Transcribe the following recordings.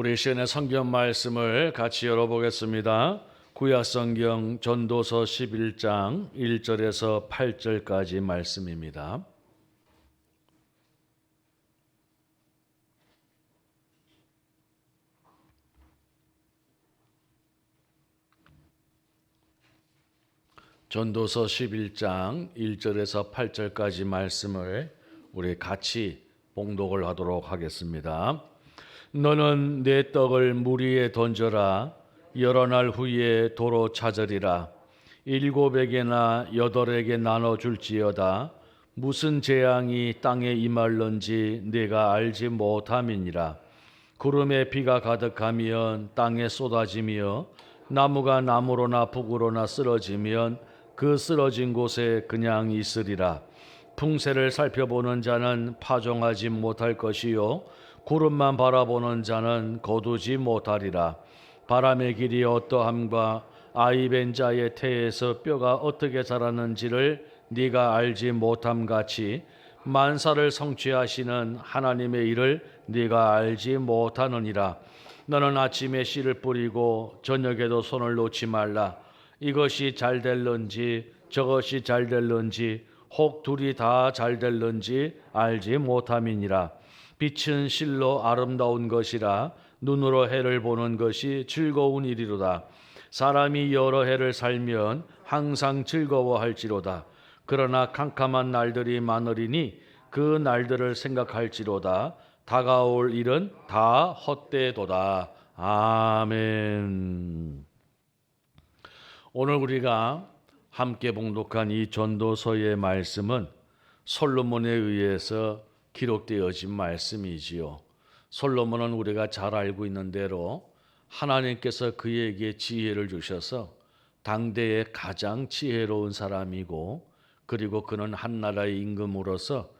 우리 시간의 성경 말씀을 같이 열어보겠습니다. 구약성경 전도서 11장 1절에서 8절까지 말씀입니다. 전도서 11장 1절에서 8절까지 말씀을 우리 같이 봉독을 하도록 하겠습니다. 너는 내 떡을 물 위에 던져라. 여러 날 후에 도로 찾으리라. 7에게나 8에게 나눠줄지어다. 무슨 재앙이 땅에 임할런지 내가 알지 못함이니라. 구름에 비가 가득하면 땅에 쏟아지며 나무가 나무로나 북으로나 쓰러지면 그 쓰러진 곳에 그냥 있으리라. 풍새를 살펴보는 자는 파종하지 못할 것이요 구름만 바라보는 자는 거두지 못하리라. 바람의 길이 어떠함과 아이벤 자의 태에서 뼈가 어떻게 자라는지를 네가 알지 못함같이 만사를 성취하시는 하나님의 일을 네가 알지 못하느니라. 너는 아침에 씨를 뿌리고 저녁에도 손을 놓지 말라. 이것이 잘 될런지 저것이 잘 될런지 혹 둘이 다 잘 될런지 알지 못함이니라. 빛은 실로 아름다운 것이라. 눈으로 해를 보는 것이 즐거운 일이로다. 사람이 여러 해를 살면 항상 즐거워할지로다. 그러나 캄캄한 날들이 많으리니 그 날들을 생각할지로다. 다가올 일은 다 헛되도다. 아멘. 오늘 우리가 함께 봉독한 이 전도서의 말씀은 솔로몬에 의해서 기록되어진 말씀이지요. 솔로몬은 우리가 잘 알고 있는 대로 하나님께서 그에게 지혜를 주셔서 당대의 가장 지혜로운 사람이고, 그리고 그는 한 나라의 임금으로서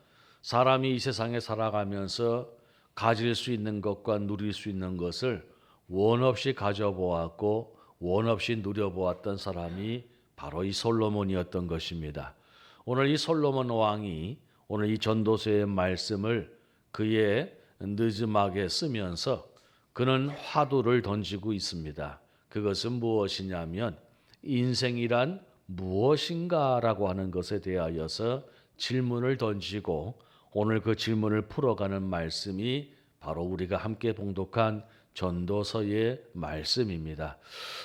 사람이 이 세상에 살아가면서 가질 수 있는 것과 누릴 수 있는 것을 원 없이 가져보았고 원 없이 누려보았던 사람이 바로 이 솔로몬이었던 것입니다. 오늘 이 솔로몬 왕이 오늘 이 전도서의 말씀을 그의 느즈막에 쓰면서 그는 화두를 던지고 있습니다. 그것은 무엇이냐면 인생이란 무엇인가라고 하는 것에 대하여서 질문을 던지고 오늘 그 질문을 풀어가는 말씀이 바로 우리가 함께 봉독한 전도서의 말씀입니다.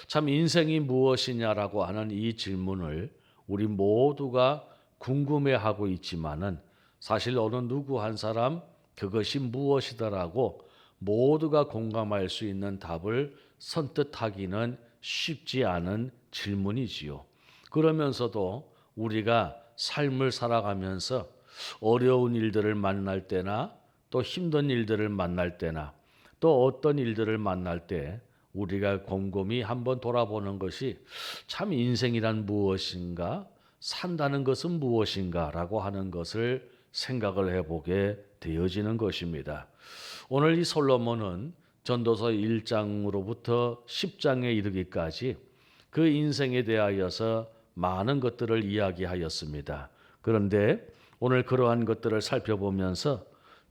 참 인생이 무엇이냐라고 하는 이 질문을 우리 모두가 궁금해하고 있지만은 사실 어느 누구 한 사람 그것이 무엇이더라고 모두가 공감할 수 있는 답을 선뜻하기는 쉽지 않은 질문이지요. 그러면서도 우리가 삶을 살아가면서 어려운 일들을 만날 때나 또 힘든 일들을 만날 때나 또 어떤 일들을 만날 때 우리가 곰곰이 한번 돌아보는 것이 참 인생이란 무엇인가, 산다는 것은 무엇인가라고 하는 것을 생각을 해보게 되어지는 것입니다. 오늘 이 솔로몬은 전도서 1장으로부터 10장에 이르기까지 그 인생에 대하여서 많은 것들을 이야기하였습니다. 그런데 오늘 그러한 것들을 살펴보면서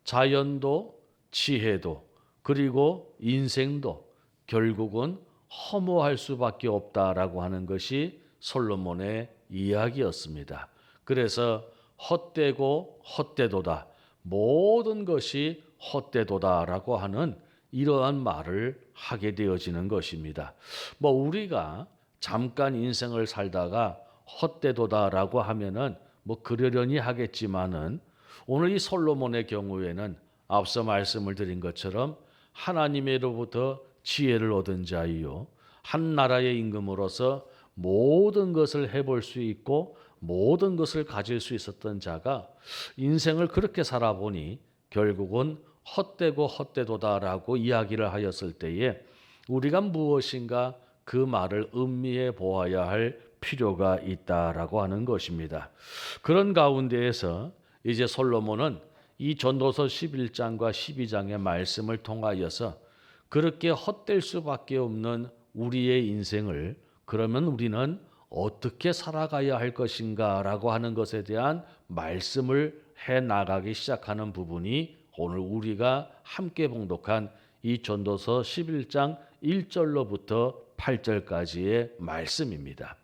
자연도 지혜도 그리고 인생도 결국은 허무할 수밖에 없다라고 하는 것이 솔로몬의 이야기였습니다. 그래서 헛되고 헛되도다, 모든 것이 헛되도다라고 하는 이러한 말을 하게 되어지는 것입니다. 우리가 잠깐 인생을 살다가 헛되도다라고 하면은 그러려니 하겠지만은 오늘 이 솔로몬의 경우에는 앞서 말씀을 드린 것처럼 하나님으로부터 지혜를 얻은 자이요 한 나라의 임금으로서 모든 것을 해볼 수 있고 모든 것을 가질 수 있었던 자가 인생을 그렇게 살아보니 결국은 헛되고 헛되도다라고 이야기를 하였을 때에 우리가 무엇인가 그 말을 음미해 보아야 할 필요가 있다라고 하는 것입니다. 그런 가운데에서 이제 솔로몬은 이 전도서 11장과 12장의 말씀을 통하여서 그렇게 헛될 수밖에 없는 우리의 인생을 그러면 우리는 어떻게 살아가야 할 것인가라고 하는 것에 대한 말씀을 해 나가기 시작하는 부분이 오늘 우리가 함께 봉독한 이 전도서 11장 1절로부터 8절까지의 말씀입니다.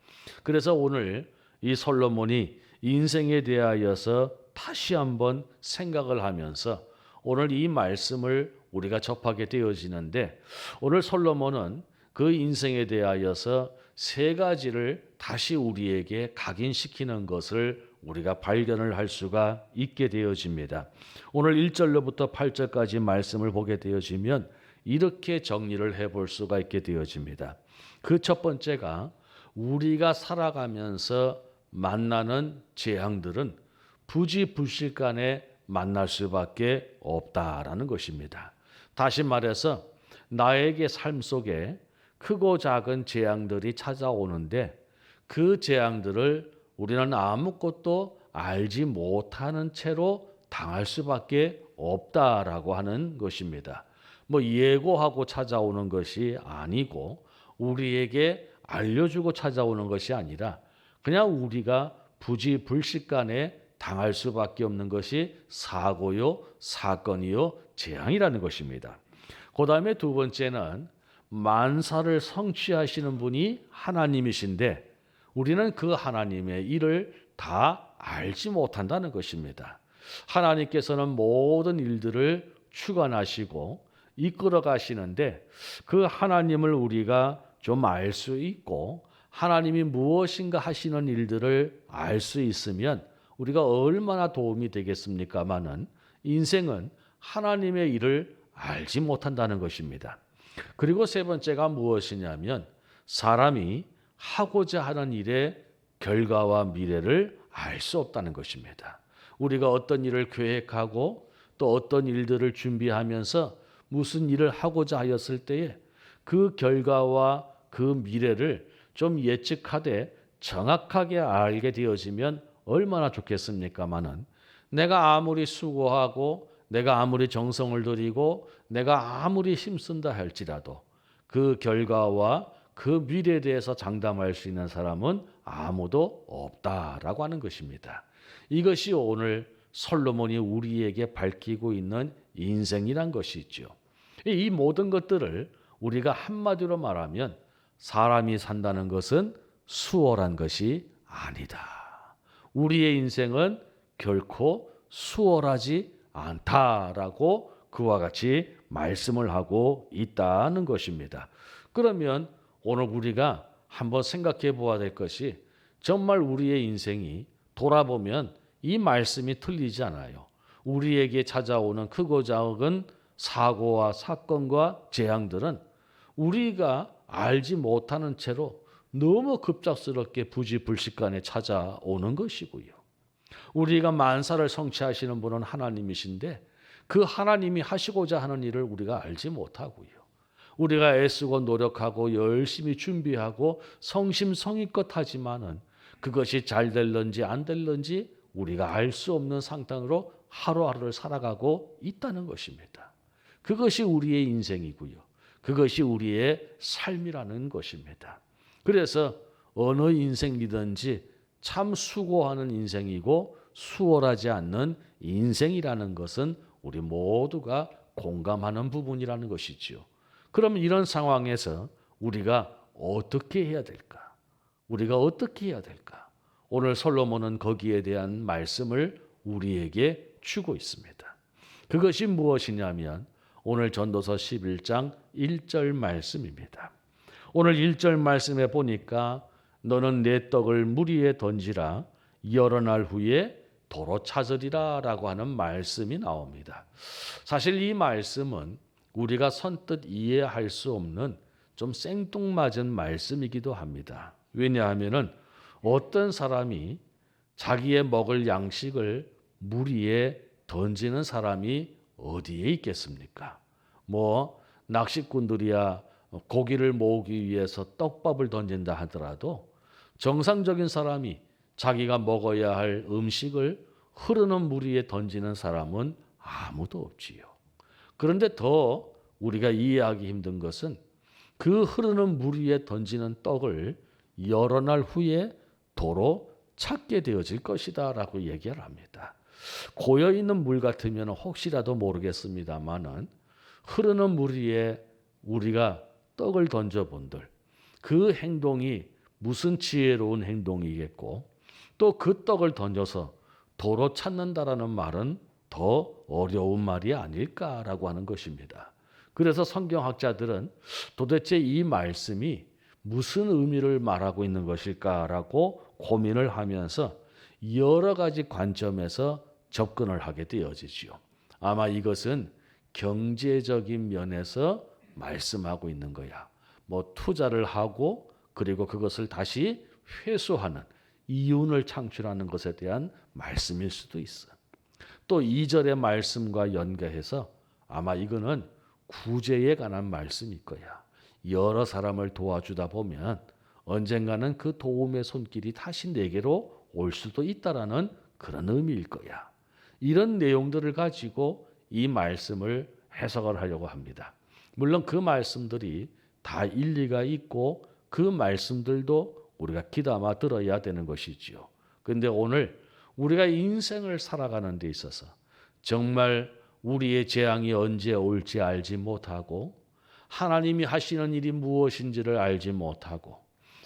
그래서 오늘 이 솔로몬이 인생에 대하여서 다시 한번 생각을 하면서 오늘 이 말씀을 우리가 접하게 되어지는데, 오늘 솔로몬은 그 인생에 대하여서 세 가지를 다시 우리에게 각인시키는 것을 우리가 발견을 할 수가 있게 되어집니다. 오늘 1절로부터 8절까지 말씀을 보게 되어지면 이렇게 정리를 해볼 수가 있게 되어집니다. 그 첫 번째가 우리가 살아가면서 만나는 재앙들은 부지불식간에 만날 수밖에 없다라는 것입니다. 다시 말해서 나에게 삶 속에 크고 작은 재앙들이 찾아오는데 그 재앙들을 우리는 아무것도 알지 못하는 채로 당할 수밖에 없다라고 하는 것입니다. 예고하고 찾아오는 것이 아니고 우리에게 알려주고 찾아오는 것이 아니라 그냥 우리가 부지불식간에 당할 수밖에 없는 것이 사고요, 사건이요, 재앙이라는 것입니다. 그 다음에 두 번째는 만사를 성취하시는 분이 하나님이신데 우리는 그 하나님의 일을 다 알지 못한다는 것입니다. 하나님께서는 모든 일들을 주관하시고 이끌어 가시는데 그 하나님을 우리가 좀 알 수 있고 하나님이 무엇인가 하시는 일들을 알 수 있으면 우리가 얼마나 도움이 되겠습니까마는 인생은 하나님의 일을 알지 못한다는 것입니다. 그리고 세 번째가 무엇이냐면 사람이 하고자 하는 일의 결과와 미래를 알 수 없다는 것입니다. 우리가 어떤 일을 계획하고 또 어떤 일들을 준비하면서 무슨 일을 하고자 하였을 때에 그 결과와 그 미래를 좀 예측하되 정확하게 알게 되어지면 얼마나 좋겠습니까마는 내가 아무리 수고하고 내가 아무리 정성을 들이고 내가 아무리 힘쓴다 할지라도 그 결과와 그 미래에 대해서 장담할 수 있는 사람은 아무도 없다라고 하는 것입니다. 이것이 오늘 솔로몬이 우리에게 밝히고 있는 인생이란 것이죠. 이 모든 것들을 우리가 한마디로 말하면 사람이 산다는 것은 수월한 것이 아니다. 우리의 인생은 결코 수월하지 않다라고 그와 같이 말씀을 하고 있다는 것입니다. 그러면 오늘 우리가 한번 생각해 보아야 될 것이 정말 우리의 인생이 돌아보면 이 말씀이 틀리지 않아요. 우리에게 찾아오는 크고 작은 사고와 사건과 재앙들은 우리가 알지 못하는 채로 너무 급작스럽게 부지불식간에 찾아오는 것이고요. 우리가 만사를 성취하시는 분은 하나님이신데 그 하나님이 하시고자 하는 일을 우리가 알지 못하고요. 우리가 애쓰고 노력하고 열심히 준비하고 성심성의껏 하지만은 그것이 잘 될런지 안 될런지 우리가 알 수 없는 상태로 하루하루를 살아가고 있다는 것입니다. 그것이 우리의 인생이고요. 그것이 우리의 삶이라는 것입니다. 그래서 어느 인생이든지 참 수고하는 인생이고 수월하지 않는 인생이라는 것은 우리 모두가 공감하는 부분이라는 것이지요. 그럼 이런 상황에서 우리가 어떻게 해야 될까? 우리가 어떻게 해야 될까? 오늘 솔로몬은 거기에 대한 말씀을 우리에게 주고 있습니다. 그것이 무엇이냐면 오늘 전도서 11장 1절 말씀입니다. 오늘 1절 말씀에 보니까 너는 내 떡을 물 위에 던지라 여러 날 후에 도로 찾으리라 라고 하는 말씀이 나옵니다. 사실 이 말씀은 우리가 선뜻 이해할 수 없는 좀 생뚱맞은 말씀이기도 합니다. 왜냐하면 어떤 사람이 자기의 먹을 양식을 물 위에 던지는 사람이 어디에 있겠습니까? 낚시꾼들이야 고기를 모으기 위해서 떡밥을 던진다 하더라도 정상적인 사람이 자기가 먹어야 할 음식을 흐르는 물 위에 던지는 사람은 아무도 없지요. 그런데 더 우리가 이해하기 힘든 것은 그 흐르는 물 위에 던지는 떡을 여러 날 후에 도로 찾게 되어질 것이다 라고 얘기를 합니다. 고여있는 물 같으면 혹시라도 모르겠습니다만은 흐르는 물 위에 우리가 떡을 던져본들 그 행동이 무슨 지혜로운 행동이겠고 또 그 떡을 던져서 도로 찾는다라는 말은 더 어려운 말이 아닐까라고 하는 것입니다. 그래서 성경학자들은 도대체 이 말씀이 무슨 의미를 말하고 있는 것일까라고 고민을 하면서 여러 가지 관점에서 접근을 하게 되어지지요. 아마 이것은 경제적인 면에서 말씀하고 있는 거야. 뭐 투자를 하고 그리고 그것을 다시 회수하는 이윤을 창출하는 것에 대한 말씀일 수도 있어. 또 2절의 말씀과 연계해서 아마 이거는 구제에 관한 말씀일 거야. 여러 사람을 도와주다 보면 언젠가는 그 도움의 손길이 다시 내게로 올 수도 있다라는 그런 의미일 거야. 이런 내용들을 가지고 이 말씀을 해석을 하려고 합니다. 물론 그 말씀들이 다 일리가 있고 그 말씀들도 우리가 귀담아 들어야 되는 것이지요. 그런데 오늘 우리가 인생을 살아가는 데 있어서 정말 우리의 재앙이 언제 올지 알지 못하고 하나님이 하시는 일이 무엇인지를 알지 못하고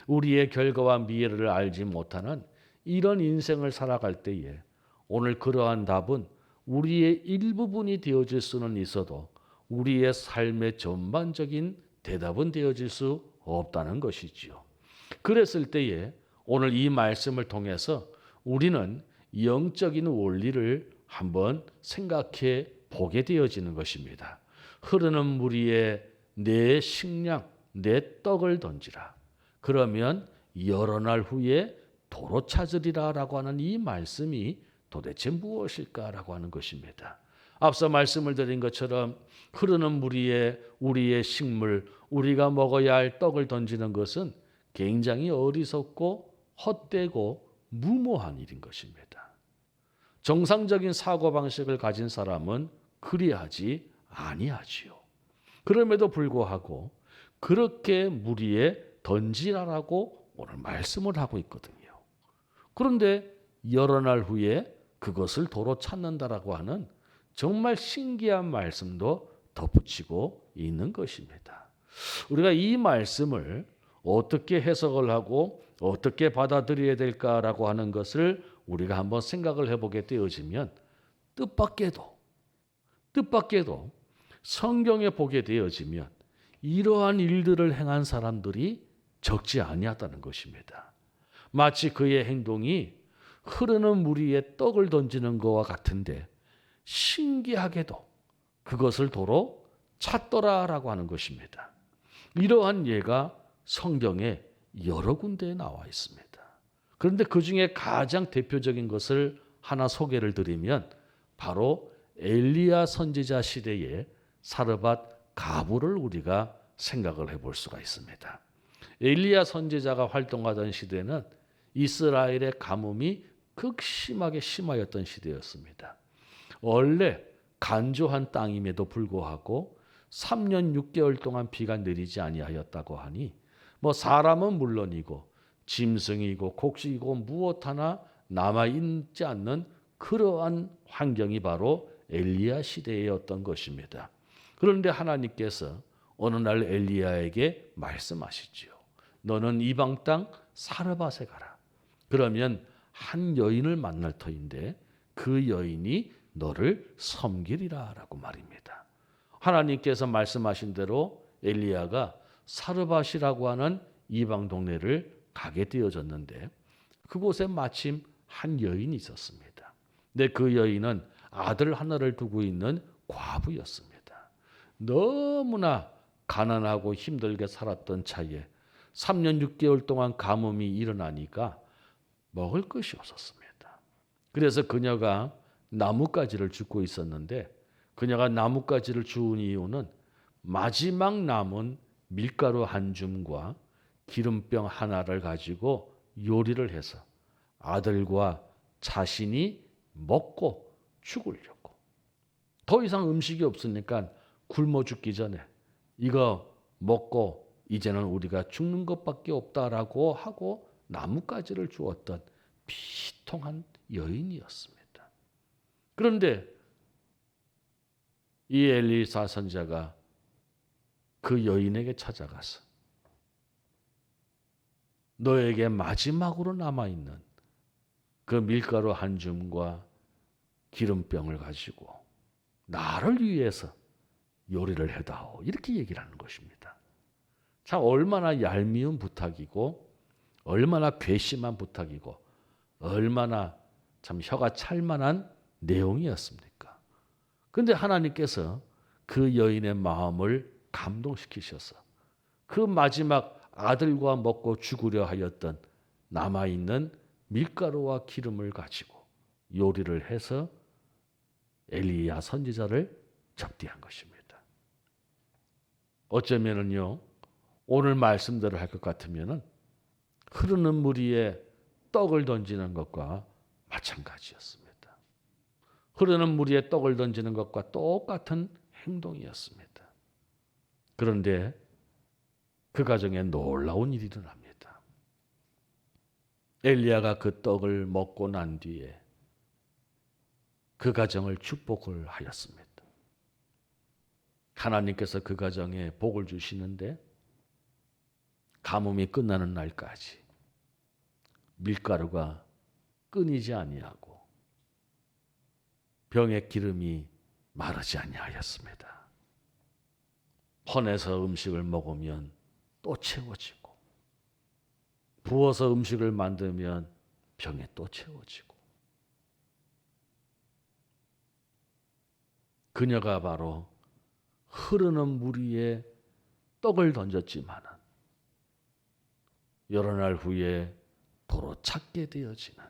우리의 결과와 미래를 알지 못하는 이런 인생을 살아갈 때에 오늘 그러한 답은 우리의 일부분이 되어질 수는 있어도 우리의 삶의 전반적인 대답은 되어질 수 없다는 것이지요. 그랬을 때에 오늘 이 말씀을 통해서 우리는 영적인 원리를 한번 생각해 보게 되어지는 것입니다. 흐르는 물 위에 내 식량, 내 떡을 던지라. 그러면 여러 날 후에 도로 찾으리라 라고 하는 이 말씀이 도대체 무엇일까라고 하는 것입니다. 앞서 말씀을 드린 것처럼 흐르는 물 위에 우리의 식물, 우리가 먹어야 할 떡을 던지는 것은 굉장히 어리석고 헛되고 무모한 일인 것입니다. 정상적인 사고방식을 가진 사람은 그리하지 아니하지요. 그럼에도 불구하고 그렇게 물 위에 던지라라고 오늘 말씀을 하고 있거든요. 그런데 여러 날 후에 그것을 도로 찾는다라고 하는 정말 신기한 말씀도 덧붙이고 있는 것입니다. 우리가 이 말씀을 어떻게 해석을 하고 어떻게 받아들여야 될까라고 하는 것을 우리가 한번 생각을 해보게 되어지면 뜻밖에도 성경에 보게 되어지면 이러한 일들을 행한 사람들이 적지 아니하다는 것입니다. 마치 그의 행동이 흐르는 물 위에 떡을 던지는 것과 같은데 신기하게도 그것을 도로 찾더라라고 하는 것입니다. 이러한 예가 성경에 여러 군데에 나와 있습니다. 그런데 그 중에 가장 대표적인 것을 하나 소개를 드리면 바로 엘리야 선지자 시대의 사르밧 가부를 우리가 생각을 해볼 수가 있습니다. 엘리야 선지자가 활동하던 시대는 이스라엘의 가뭄이 극심하게 심하였던 시대였습니다. 원래 간조한 땅임에도 불구하고 3년 6개월 동안 비가 내리지 아니하였다고 하니 뭐 사람은 물론이고 짐승이고 곡식이고 무엇 하나 남아있지 않는 그러한 환경이 바로 엘리야 시대였던 것입니다. 그런데 하나님께서 어느 날 엘리야에게 말씀하시지요. 너는 이방 땅 사르밧에 가라. 그러면 한 여인을 만날 터인데 그 여인이 너를 섬기리라 라고 말입니다. 하나님께서 말씀하신 대로 엘리야가 사르밧이라고 하는 이방 동네를 가게 되어졌는데 그곳에 마침 한 여인이 있었습니다. 근데 그 여인은 아들 하나를 두고 있는 과부였습니다. 너무나 가난하고 힘들게 살았던 차에 3년 6개월 동안 가뭄이 일어나니까 먹을 것이 없었습니다. 그래서 그녀가 나뭇가지를 줍고 있었는데 그녀가 나뭇가지를 주운 이유는 마지막 남은 밀가루 한 줌과 기름병 하나를 가지고 요리를 해서 아들과 자신이 먹고 죽으려고. 더 이상 음식이 없으니까 굶어 죽기 전에 이거 먹고 이제는 우리가 죽는 것밖에 없다라고 하고 나뭇가지를 주었던 비통한 여인이었습니다. 그런데 이 엘리사 선지자가 그 여인에게 찾아가서 너에게 마지막으로 남아있는 그 밀가루 한 줌과 기름병을 가지고 나를 위해서 요리를 해다오. 이렇게 얘기를 하는 것입니다. 참 얼마나 얄미운 부탁이고 얼마나 괘씸한 부탁이고 얼마나 참 혀가 찰만한 내용이었습니까? 그런데 하나님께서 그 여인의 마음을 감동시키셔서 그 마지막 아들과 먹고 죽으려 하였던 남아있는 밀가루와 기름을 가지고 요리를 해서 엘리야 선지자를 접대한 것입니다. 어쩌면은요, 오늘 말씀대로 할 것 같으면은 흐르는 물 위에 떡을 던지는 것과 마찬가지였습니다. 흐르는 물 위에 떡을 던지는 것과 똑같은 행동이었습니다. 그런데 그 가정에 놀라운 일이 일어납니다. 엘리야가 그 떡을 먹고 난 뒤에 그 가정을 축복을 하였습니다. 하나님께서 그 가정에 복을 주시는데 가뭄이 끝나는 날까지 밀가루가 끊이지 아니하고 병의 기름이 마르지 아니하였습니다. 퍼내서 음식을 먹으면 또 채워지고 부어서 음식을 만들면 병에 또 채워지고 그녀가 바로 흐르는 물 위에 떡을 던졌지만은 여러 날 후에 도로 찾게 되어지는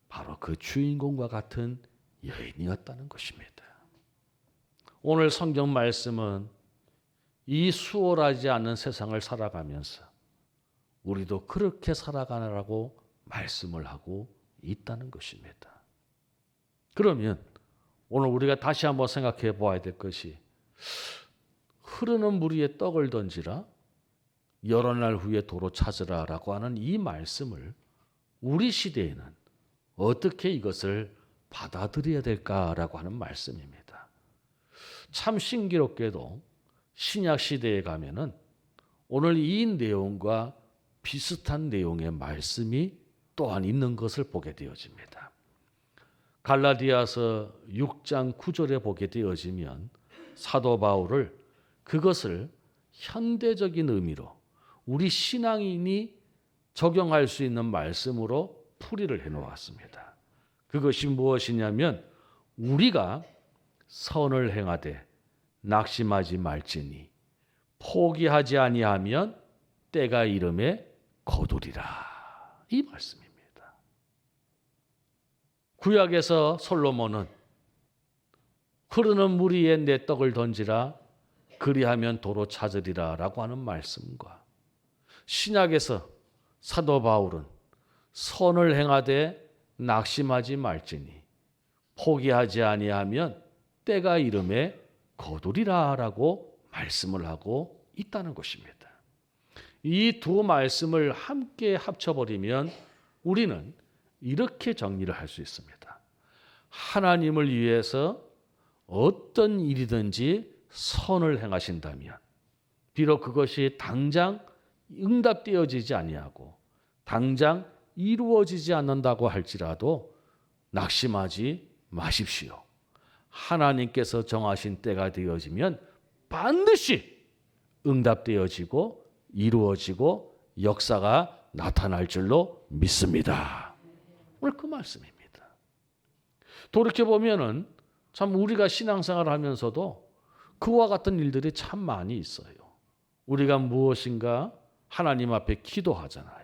바로 그 주인공과 같은 여인이었다는 것입니다. 오늘 성경 말씀은 이 수월하지 않는 세상을 살아가면서 우리도 그렇게 살아가라고 말씀을 하고 있다는 것입니다. 그러면 오늘 우리가 다시 한번 생각해 보아야 될 것이 흐르는 물 위에 떡을 던지라 여러 날 후에 도로 찾으라라고 하는 이 말씀을 우리 시대에는 어떻게 이것을 받아들여야 될까라고 하는 말씀입니다. 참 신기롭게도 신약 시대에 가면은 오늘 이 내용과 비슷한 내용의 말씀이 또한 있는 것을 보게 되어집니다. 갈라디아서 6장 9절에 보게 되어지면 사도 바울을 그것을 현대적인 의미로 우리 신앙인이 적용할 수 있는 말씀으로 풀이를 해놓았습니다. 그것이 무엇이냐면 우리가 선을 행하되 낙심하지 말지니 포기하지 아니하면 때가 이름에 거두리라. 이 말씀입니다. 구약에서 솔로몬은 흐르는 물 위에 내 떡을 던지라 그리하면 도로 찾으리라 라고 하는 말씀과 신약에서 사도 바울은 선을 행하되 낙심하지 말지니 포기하지 아니하면 때가 이름에 거두리라 라고 말씀을 하고 있다는 것입니다. 이 두 말씀을 함께 합쳐버리면 우리는 이렇게 정리를 할 수 있습니다. 하나님을 위해서 어떤 일이든지 선을 행하신다면 비록 그것이 당장 응답되어지지 아니하고 당장 이루어지지 않는다고 할지라도 낙심하지 마십시오. 하나님께서 정하신 때가 되어지면 반드시 응답되어지고 이루어지고 역사가 나타날 줄로 믿습니다. 오늘 그 말씀입니다. 돌이켜보면은 참 우리가 신앙생활을 하면서도 그와 같은 일들이 참 많이 있어요. 우리가 무엇인가 하나님 앞에 기도하잖아요.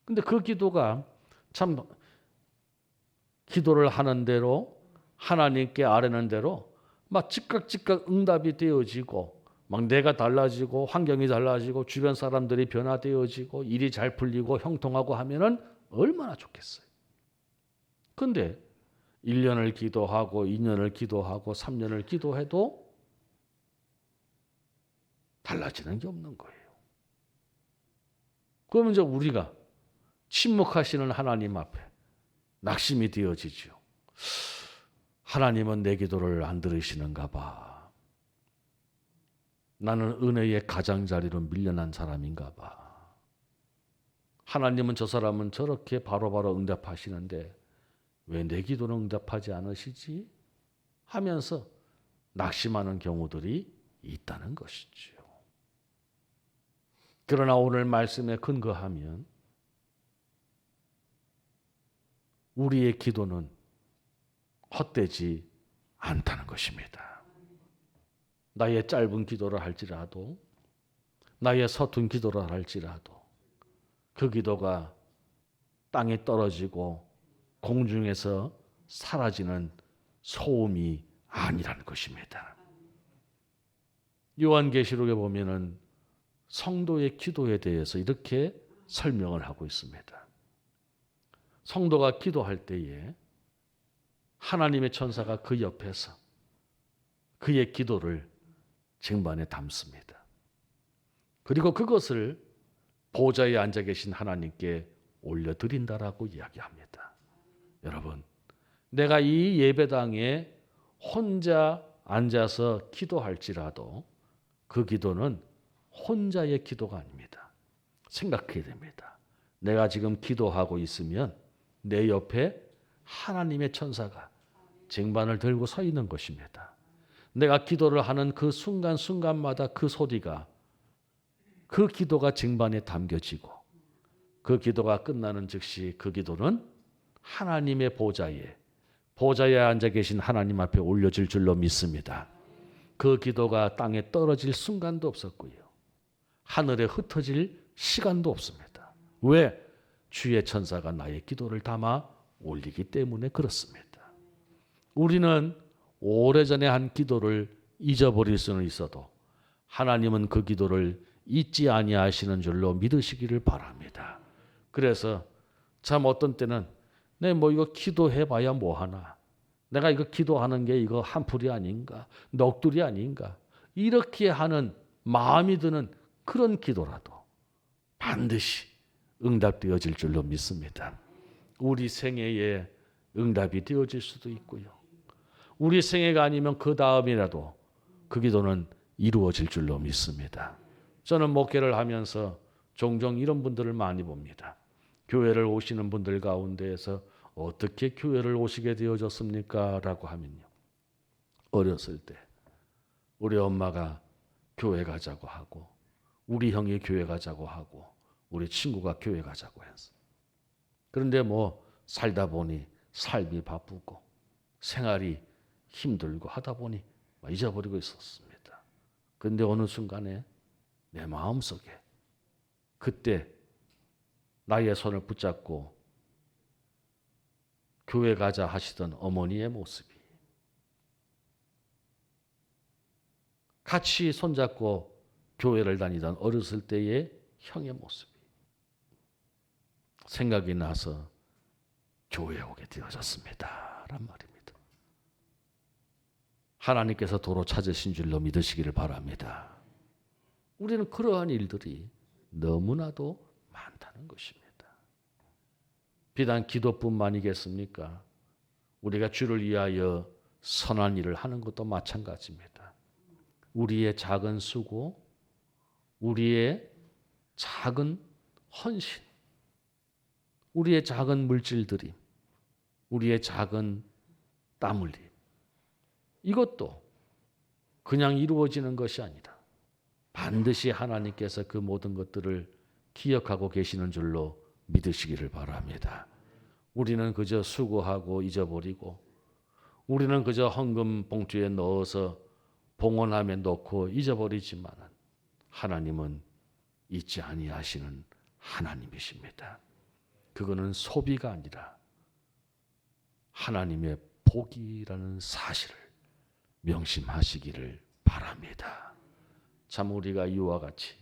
근데 그 기도가 참 기도를 하는 대로 하나님께 아뢰는 대로 막 즉각 응답이 되어지고 막 내가 달라지고 환경이 달라지고 주변 사람들이 변화되어지고 일이 잘 풀리고 형통하고 하면은 얼마나 좋겠어요. 근데 1년을 기도하고 2년을 기도하고 3년을 기도해도 달라지는 게 없는 거예요. 그러면 이제 우리가 침묵하시는 하나님 앞에 낙심이 되어지죠. 하나님은 내 기도를 안 들으시는가 봐. 나는 은혜의 가장자리로 밀려난 사람인가 봐. 하나님은 저 사람은 저렇게 바로바로 응답하시는데 왜 내 기도는 응답하지 않으시지? 하면서 낙심하는 경우들이 있다는 것이지요. 그러나 오늘 말씀에 근거하면 우리의 기도는 헛되지 않다는 것입니다. 나의 짧은 기도를 할지라도, 나의 서툰 기도를 할지라도 그 기도가 땅에 떨어지고 공중에서 사라지는 소음이 아니라는 것입니다. 요한계시록에 보면은 성도의 기도에 대해서 이렇게 설명을 하고 있습니다. 성도가 기도할 때에 하나님의 천사가 그 옆에서 그의 기도를 쟁반에 담습니다. 그리고 그것을 보좌에 앉아 계신 하나님께 올려드린다라고 이야기합니다. 여러분, 내가 이 예배당에 혼자 앉아서 기도할지라도 그 기도는 혼자의 기도가 아닙니다. 생각해야 됩니다. 내가 지금 기도하고 있으면 내 옆에 하나님의 천사가 쟁반을 들고 서 있는 것입니다. 내가 기도를 하는 그 순간순간마다 그 소리가, 그 기도가 쟁반에 담겨지고 그 기도가 끝나는 즉시 그 기도는 하나님의 보좌에 앉아 계신 하나님 앞에 올려질 줄로 믿습니다. 그 기도가 땅에 떨어질 순간도 없었고요. 하늘에 흩어질 시간도 없습니다. 왜? 주의 천사가 나의 기도를 담아 올리기 때문에 그렇습니다. 우리는 오래전에 한 기도를 잊어버릴 수는 있어도 하나님은 그 기도를 잊지 아니하시는 줄로 믿으시기를 바랍니다. 그래서 참 어떤 때는 내 뭐 이거 기도해봐야 뭐하나, 내가 이거 기도하는 게 이거 한풀이 아닌가, 넋두리 아닌가, 이렇게 하는 마음이 드는 그런 기도라도 반드시 응답되어질 줄로 믿습니다. 우리 생애에 응답이 되어질 수도 있고요. 우리 생애가 아니면 그 다음이라도 그 기도는 이루어질 줄로 믿습니다. 저는 목회를 하면서 종종 이런 분들을 많이 봅니다. 교회를 오시는 분들 가운데에서 어떻게 교회를 오시게 되어졌습니까? 라고 하면요. 어렸을 때 우리 엄마가 교회 가자고 하고, 우리 형이 교회 가자고 하고, 우리 친구가 교회 가자고 했어. 그런데 뭐 살다 보니 삶이 바쁘고 생활이 힘들고 하다 보니 잊어버리고 있었습니다. 그런데 어느 순간에 내 마음속에 그때 나의 손을 붙잡고 교회 가자 하시던 어머니의 모습이, 같이 손잡고 교회를 다니던 어렸을 때의 형의 모습이 생각이 나서 교회에 오게 되어졌습니다. 란 말입니다. 하나님께서 도로 찾으신 줄로 믿으시기를 바랍니다. 우리는 그러한 일들이 너무나도 많다는 것입니다. 비단 기도뿐만이겠습니까? 우리가 주를 위하여 선한 일을 하는 것도 마찬가지입니다. 우리의 작은 수고, 우리의 작은 헌신, 우리의 작은 물질들이, 우리의 작은 땀 흘림, 이것도 그냥 이루어지는 것이 아니라 반드시 하나님께서 그 모든 것들을 기억하고 계시는 줄로 믿으시기를 바랍니다. 우리는 그저 수고하고 잊어버리고, 우리는 그저 헌금 봉투에 넣어서 봉헌함에 넣고 잊어버리지만 하나님은 잊지 아니하시는 하나님이십니다. 그거는 소비가 아니라 하나님의 복이라는 사실을 명심하시기를 바랍니다. 참 우리가 이와 같이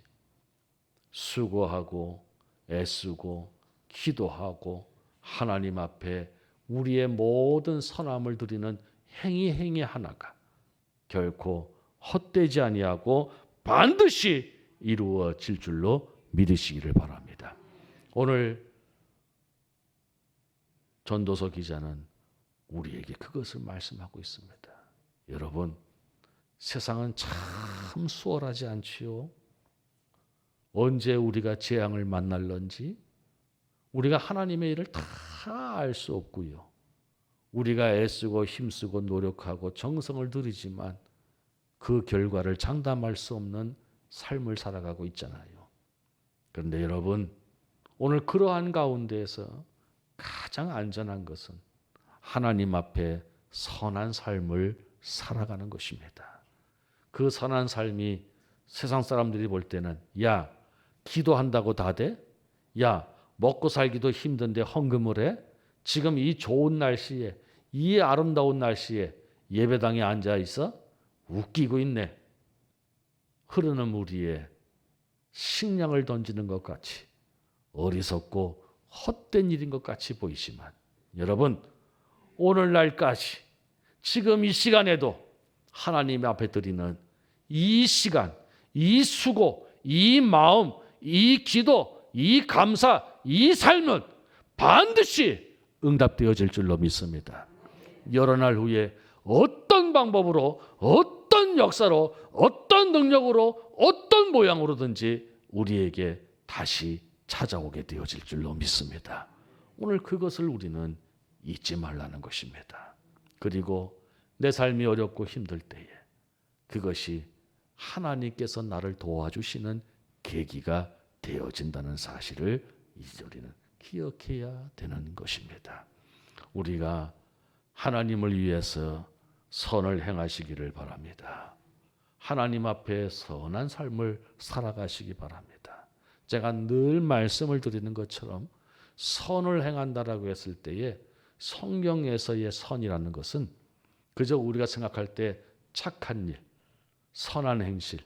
수고하고 애쓰고 기도하고 하나님 앞에 우리의 모든 선함을 드리는 행위 하나가 결코 헛되지 아니하고 반드시 이루어질 줄로 믿으시기를 바랍니다. 오늘 전도서 기자는 우리에게 그것을 말씀하고 있습니다. 여러분, 세상은 참 수월하지 않지요. 언제 우리가 재앙을 만날런지 우리가 하나님의 일을 다 알 수 없고요. 우리가 애쓰고 힘쓰고 노력하고 정성을 들이지만 그 결과를 장담할 수 없는 삶을 살아가고 있잖아요. 그런데 여러분, 오늘 그러한 가운데에서 가장 안전한 것은 하나님 앞에 선한 삶을 살아가는 것입니다. 그 선한 삶이 세상 사람들이 볼 때는 야, 기도한다고 다 돼? 야, 먹고 살기도 힘든데 헌금을 해? 지금 이 좋은 날씨에, 이 아름다운 날씨에 예배당에 앉아 있어? 웃기고 있네. 흐르는 물 위에 식량을 던지는 것 같이 어리석고 헛된 일인 것 같이 보이지만 여러분, 오늘날까지 지금 이 시간에도 하나님 앞에 드리는 이 시간, 이 수고, 이 마음, 이 기도, 이 감사, 이 삶은 반드시 응답되어질 줄로 믿습니다. 여러 날 후에 어떤 방법으로, 어떤 역사로, 어떤 능력으로, 어떤 모양으로든지 우리에게 다시 찾아오게 되어질 줄로 믿습니다. 오늘 그것을 우리는 잊지 말라는 것입니다. 그리고 내 삶이 어렵고 힘들 때에 그것이 하나님께서 나를 도와주시는 계기가 되어진다는 사실을 우리는 기억해야 되는 것입니다. 우리가 하나님을 위해서 선을 행하시기를 바랍니다. 하나님 앞에 선한 삶을 살아가시기 바랍니다. 제가 늘 말씀을 드리는 것처럼 선을 행한다라고 했을 때에 성경에서의 선이라는 것은 그저 우리가 생각할 때 착한 일, 선한 행실,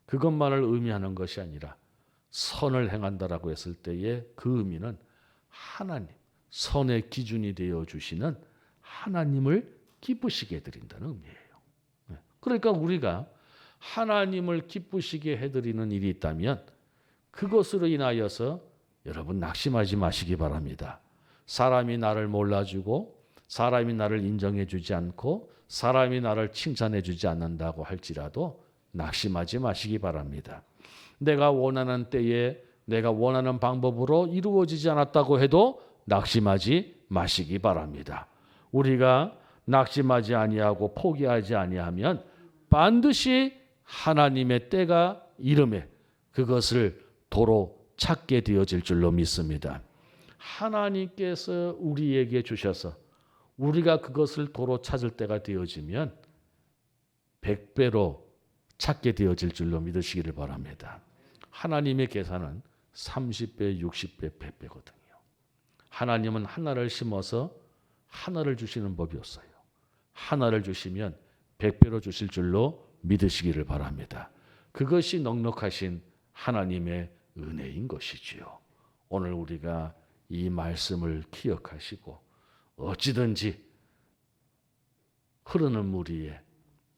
그것만을 의미하는 것이 아니라 선을 행한다라고 했을 때의 그 의미는 하나님, 선의 기준이 되어 주시는 하나님을 기쁘시게 해드린다는 의미예요. 그러니까 우리가 하나님을 기쁘시게 해드리는 일이 있다면 그것으로 인하여서 여러분 낙심하지 마시기 바랍니다. 사람이 나를 몰라주고 사람이 나를 인정해주지 않고 사람이 나를 칭찬해주지 않는다고 할지라도 낙심하지 마시기 바랍니다. 내가 원하는 때에 내가 원하는 방법으로 이루어지지 않았다고 해도 낙심하지 마시기 바랍니다. 우리가 낙심하지 아니하고 포기하지 아니하면 반드시 하나님의 때가 이름에 그것을 도로 찾게 되어질 줄로 믿습니다. 하나님께서 우리에게 주셔서 우리가 그것을 도로 찾을 때가 되어지면 100배로 찾게 되어질 줄로 믿으시기를 바랍니다. 하나님의 계산은 30배, 60배, 100배거든요. 하나님은 하나를 심어서 하나를 주시는 법이 없어요. 하나를 주시면 100배로 주실 줄로 믿으시기를 바랍니다. 그것이 넉넉하신 하나님의 은혜인 것이지요. 오늘 우리가 이 말씀을 기억하시고 어찌든지 흐르는 물 위에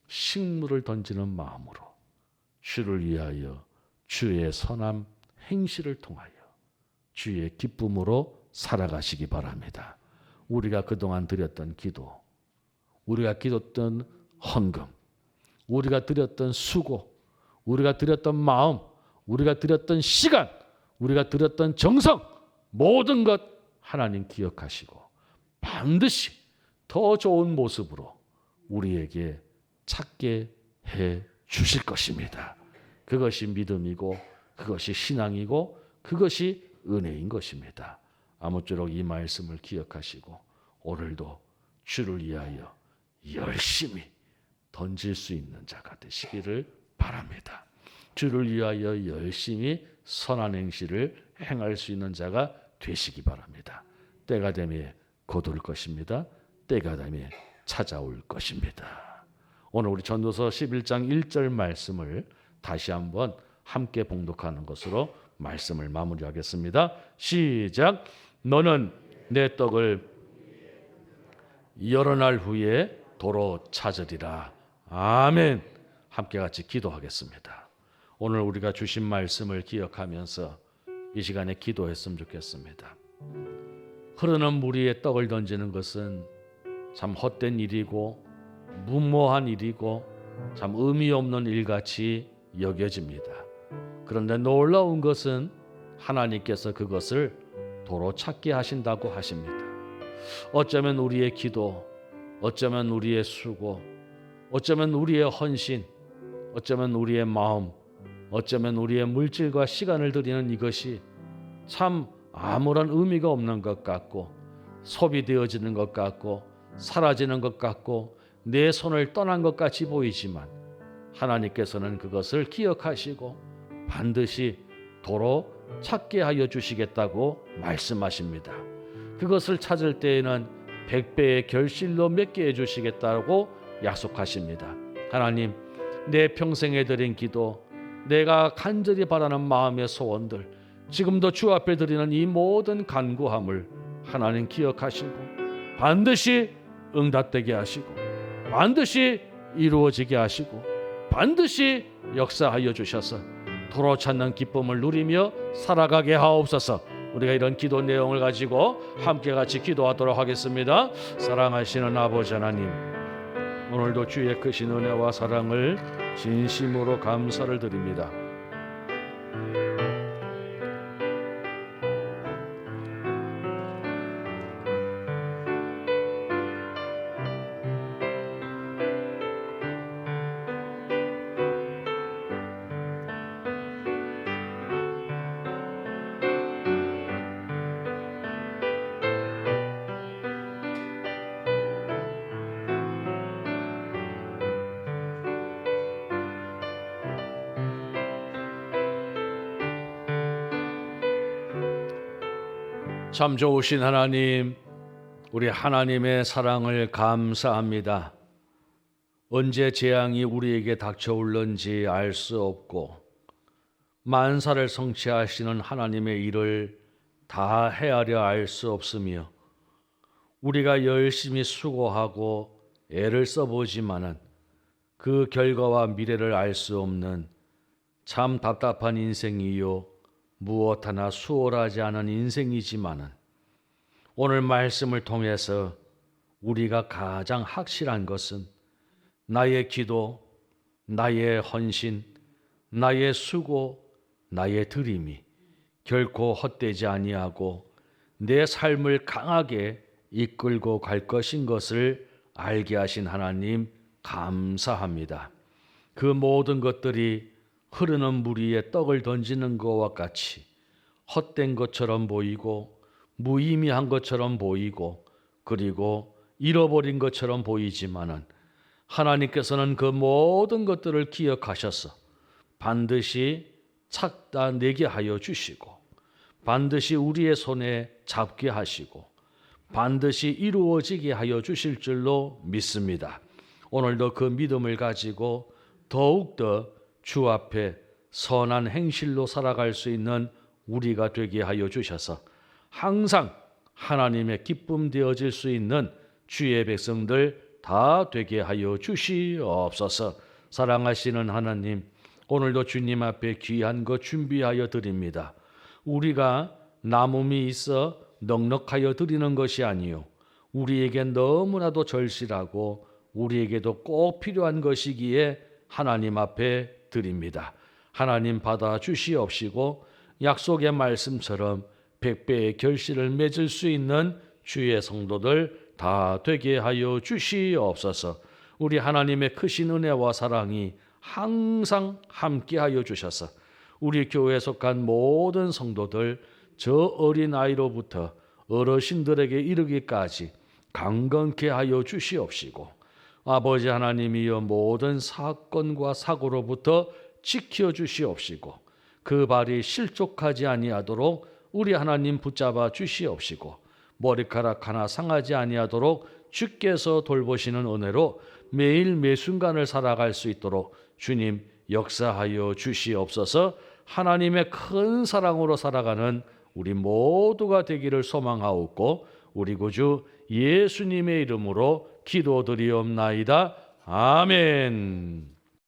식물을 던지는 마음으로 주를 위하여 주의 선함 행실을 통하여 주의 기쁨으로 살아가시기 바랍니다. 우리가 그동안 드렸던 기도, 우리가 기도했던 헌금, 우리가 드렸던 수고, 우리가 드렸던 마음, 우리가 드렸던 시간, 우리가 드렸던 정성, 모든 것 하나님 기억하시고 반드시 더 좋은 모습으로 우리에게 찾게 해 주실 것입니다. 그것이 믿음이고 그것이 신앙이고 그것이 은혜인 것입니다. 아무쪼록 이 말씀을 기억하시고 오늘도 주를 위하여 열심히 던질 수 있는 자가 되시기를 바랍니다. 주를 위하여 열심히 선한 행실을 행할 수 있는 자가 되시기 바랍니다. 때가 되면 곧 올 것입니다. 때가 되면 찾아올 것입니다. 오늘 우리 전도서 11장 1절 말씀을 다시 한번 함께 봉독하는 것으로 말씀을 마무리하겠습니다. 시작. 너는 내 떡을 여러 날 후에 도로 찾으리라. 아멘. 함께 같이 기도하겠습니다. 오늘 우리가 주신 말씀을 기억하면서 이 시간에 기도했으면 좋겠습니다. 흐르는 물 위에 떡을 던지는 것은 참 헛된 일이고 무모한 일이고 참 의미 없는 일같이 여겨집니다. 그런데 놀라운 것은 하나님께서 그것을 도로 찾게 하신다고 하십니다. 어쩌면 우리의 기도, 어쩌면 우리의 수고, 어쩌면 우리의 헌신, 어쩌면 우리의 마음, 어쩌면 우리의 물질과 시간을 들이는 이것이 참 아무런 의미가 없는 것 같고 소비되어지는 것 같고 사라지는 것 같고 내 손을 떠난 것 같이 보이지만 하나님께서는 그것을 기억하시고 반드시 도로 찾게 하여 주시겠다고 말씀하십니다. 그것을 찾을 때에는 100배의 결실로 맺게 해주시겠다고 약속하십니다. 하나님, 내 평생에 드린 기도, 내가 간절히 바라는 마음의 소원들, 지금도 주 앞에 드리는 이 모든 간구함을 하나님 기억하시고 반드시 응답되게 하시고 반드시 이루어지게 하시고 반드시 역사하여 주셔서 도로 찾는 기쁨을 누리며 살아가게 하옵소서. 우리가 이런 기도 내용을 가지고 함께 같이 기도하도록 하겠습니다. 사랑하시는 아버지 하나님, 오늘도 주의 크신 은혜와 사랑을 진심으로 감사를 드립니다. 참 좋으신 하나님, 우리 하나님의 사랑을 감사합니다. 언제 재앙이 우리에게 닥쳐올는지 알 수 없고 만사를 성취하시는 하나님의 일을 다 헤아려 알 수 없으며 우리가 열심히 수고하고 애를 써보지만은 그 결과와 미래를 알 수 없는 참 답답한 인생이요 무엇 하나 수월하지 않은 인생이지만은 오늘 말씀을 통해서 우리가 가장 확실한 것은 나의 기도, 나의 헌신, 나의 수고, 나의 드림이 결코 헛되지 아니하고 내 삶을 강하게 이끌고 갈 것인 것을 알게 하신 하나님 감사합니다. 그 모든 것들이 흐르는 물 위에 떡을 던지는 것과 같이 헛된 것처럼 보이고 무의미한 것처럼 보이고 그리고 잃어버린 것처럼 보이지만은 하나님께서는 그 모든 것들을 기억하셔서 반드시 찾다 내게 하여 주시고 반드시 우리의 손에 잡게 하시고 반드시 이루어지게 하여 주실 줄로 믿습니다. 오늘도 그 믿음을 가지고 더욱더 주 앞에 선한 행실로 살아갈 수 있는 우리가 되게 하여 주셔서 항상 하나님의 기쁨 되어질 수 있는 주의 백성들 다 되게 하여 주시옵소서. 사랑하시는 하나님, 오늘도 주님 앞에 귀한 것 준비하여 드립니다. 우리가 남음이 있어 넉넉하여 드리는 것이 아니요 우리에게 너무나도 절실하고 우리에게도 꼭 필요한 것이기에 하나님 앞에 드립니다. 하나님 받아 주시옵시고 약속의 말씀처럼 100배의 결실을 맺을 수 있는 주의 성도들 다 되게 하여 주시옵소서. 우리 하나님의 크신 은혜와 사랑이 항상 함께 하여 주셔서 우리 교회에 속한 모든 성도들 저 어린아이로부터 어르신들에게 이르기까지 강건케 하여 주시옵시고 아버지 하나님이여 모든 사건과 사고로부터 지켜주시옵시고 그 발이 실족하지 아니하도록 우리 하나님 붙잡아 주시옵시고 머리카락 하나 상하지 아니하도록 주께서 돌보시는 은혜로 매일 매순간을 살아갈 수 있도록 주님 역사하여 주시옵소서. 하나님의 큰 사랑으로 살아가는 우리 모두가 되기를 소망하옵고 우리 구주 예수님의 이름으로 기도드리옵나이다. 아멘.